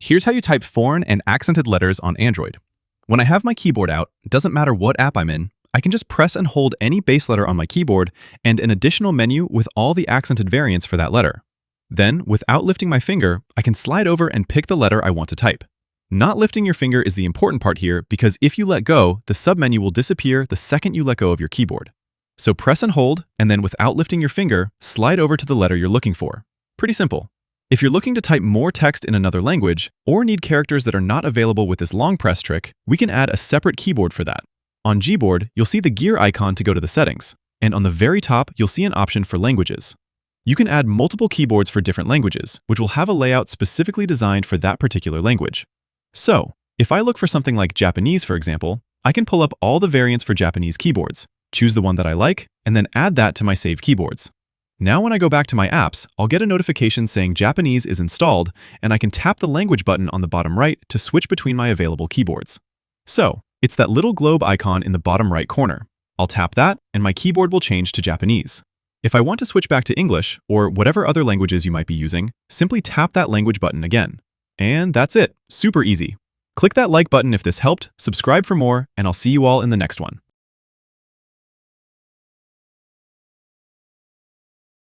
Here's how you type foreign and accented letters on Android. When I have my keyboard out, it doesn't matter what app I'm in, I can just press and hold any base letter on my keyboard and an additional menu with all the accented variants for that letter. Then, without lifting my finger, I can slide over and pick the letter I want to type. Not lifting your finger is the important part here because if you let go, the submenu will disappear the second you let go of your keyboard. So press and hold, and then without lifting your finger, slide over to the letter you're looking for. Pretty simple. If you're looking to type more text in another language, or need characters that are not available with this long press trick, we can add a separate keyboard for that. On Gboard, you'll see the gear icon to go to the settings, and on the very top, you'll see an option for languages. You can add multiple keyboards for different languages, which will have a layout specifically designed for that particular language. So, if I look for something like Japanese, for example, I can pull up all the variants for Japanese keyboards, choose the one that I like, and then add that to my saved keyboards. Now when I go back to my apps, I'll get a notification saying Japanese is installed, and I can tap the language button on the bottom right to switch between my available keyboards. So, it's that little globe icon in the bottom right corner. I'll tap that, and my keyboard will change to Japanese. If I want to switch back to English, or whatever other languages you might be using, simply tap that language button again. And that's it. Super easy. Click that like button if this helped, subscribe for more, and I'll see you all in the next one.